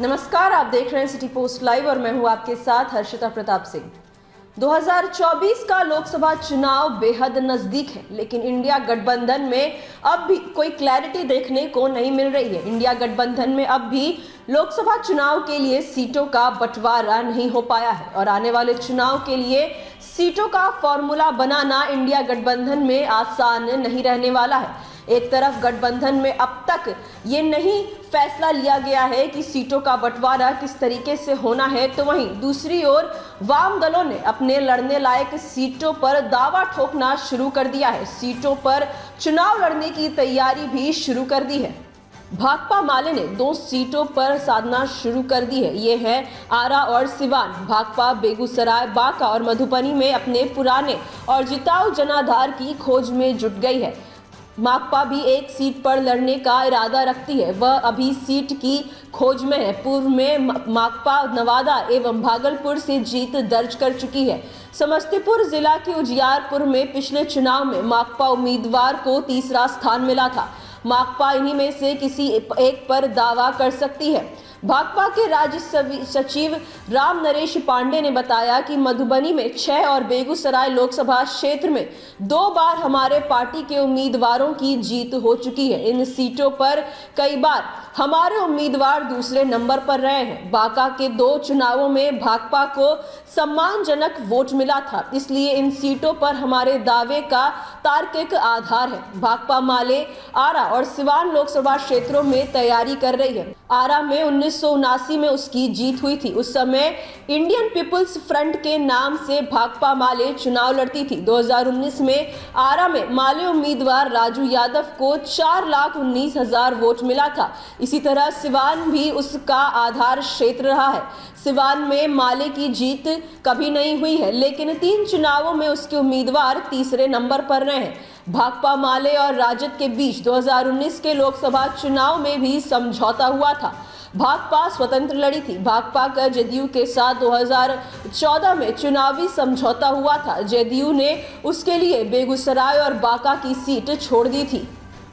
नमस्कार, आप देख रहे हैं सिटी पोस्ट लाइव और मैं हूं आपके साथ हर्षिता प्रताप सिंह। 2024 का लोकसभा चुनाव बेहद नजदीक है, लेकिन इंडिया गठबंधन में अब भी कोई क्लैरिटी देखने को नहीं मिल रही है। इंडिया गठबंधन में अब भी लोकसभा चुनाव के लिए सीटों का बंटवारा नहीं हो पाया है और आने वाले चुनाव के लिए सीटों का फॉर्मूला बनाना इंडिया गठबंधन में आसान नहीं रहने वाला है। एक तरफ गठबंधन में अब तक ये नहीं फैसला लिया गया है कि सीटों का बंटवारा किस तरीके से होना है, तो वहीं दूसरी ओर वाम दलों ने अपने लड़ने लायक सीटों पर दावा ठोकना शुरू कर दिया है। सीटों पर चुनाव लड़ने की तैयारी भी शुरू कर दी है। भाकपा माले ने 2 सीटों पर साधना शुरू कर दी है। ये है आरा और सिवान। भाकपा बेगूसराय, बांका और मधुबनी में अपने पुराने और जिताऊ जनाधार की खोज में जुट गई है। माकपा भी एक सीट पर लड़ने का इरादा रखती है। वह अभी सीट की खोज में है। पूर्व में माकपा नवादा एवं भागलपुर से जीत दर्ज कर चुकी है। समस्तीपुर जिला के उजियारपुर में पिछले चुनाव में माकपा उम्मीदवार को तीसरा स्थान मिला था। माकपा इन्हीं में से किसी एक पर दावा कर सकती है। भाकपा के राज्य सचिव राम नरेश पांडे ने बताया कि मधुबनी में 6 और बेगूसराय लोकसभा क्षेत्र में 2 बार हमारे पार्टी के उम्मीदवारों की जीत हो चुकी है। इन सीटों पर कई बार हमारे उम्मीदवार दूसरे नंबर पर रहे हैं। बांका के 2 चुनावों में भाकपा को सम्मानजनक वोट मिला था, इसलिए इन सीटों पर हमारे दावे का तार्किक आधार है। भाकपा माले आरा और सिवान लोकसभा क्षेत्रों में तैयारी कर रही है। आरा में 1979 में उसकी जीत हुई थी। उस समय इंडियन पीपुल्स फ्रंट के नाम से भाकपा माले चुनाव लड़ती थी। 2019 में आरा में माले उम्मीदवार राजू यादव को 4,19,000 वोट मिला था। इसी तरह सिवान भी उसका आधार क्षेत्र रहा है। सिवान में माले की जीत कभी नहीं हुई है, लेकिन 3 चुनावों में उसके उम्मीदवार तीसरे नंबर पर रहे हैं। भाकपा माले और राजद के बीच 2019 के लोकसभा चुनाव में भी समझौता हुआ था। भाकपा स्वतंत्र लड़ी थी। भाकपा का जेडीयू के साथ 2014 में चुनावी समझौता हुआ था। जेडीयू ने उसके लिए बेगूसराय और बांका की सीट छोड़ दी थी।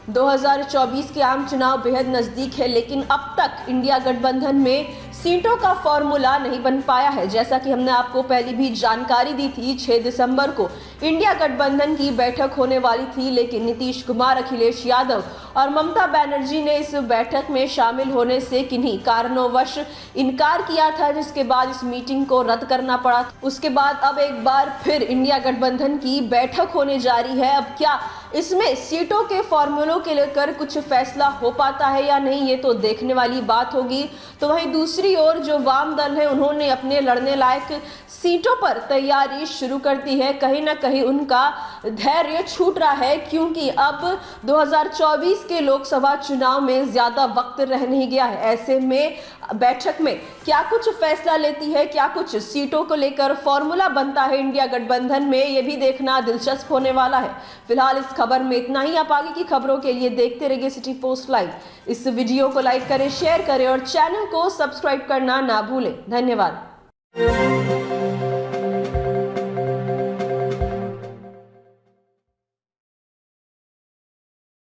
2024 के आम चुनाव बेहद नजदीक है, लेकिन अब तक इंडिया गठबंधन में सीटों का फॉर्मूला नहीं बन पाया है। जैसा कि हमने आपको पहले भी जानकारी दी थी, 6 दिसंबर को इंडिया गठबंधन की बैठक होने वाली थी, लेकिन नीतीश कुमार, अखिलेश यादव और ममता बनर्जी ने इस बैठक में शामिल होने से किन्हीं कारणोंवश इनकार किया था, जिसके बाद इस मीटिंग को रद्द करना पड़ा। उसके बाद अब एक बार फिर इंडिया गठबंधन की बैठक होने जा रही है। अब क्या इसमें सीटों के फॉर्मूलों के लेकर कुछ फैसला हो पाता है या नहीं, ये तो देखने वाली बात होगी। तो वहीं दूसरी ओर जो वाम दल है, उन्होंने अपने लड़ने लायक सीटों पर तैयारी शुरू कर दी है। कहीं ना कहीं उनका धैर्य छूट रहा है, क्योंकि अब 2024 के लोकसभा चुनाव में ज्यादा वक्त रह नहीं गया है। ऐसे में बैठक में क्या कुछ फैसला लेती है, क्या कुछ सीटों को लेकर फॉर्मूला बनता है इंडिया गठबंधन में, ये भी देखना दिलचस्प होने वाला है। फिलहाल इस खबर में इतना ही। आप आगे की खबरों के लिए देखते रहिए सिटी पोस्ट लाइव। इस वीडियो को लाइक करें, शेयर करें और चैनल को सब्सक्राइब करना ना भूलें। धन्यवाद।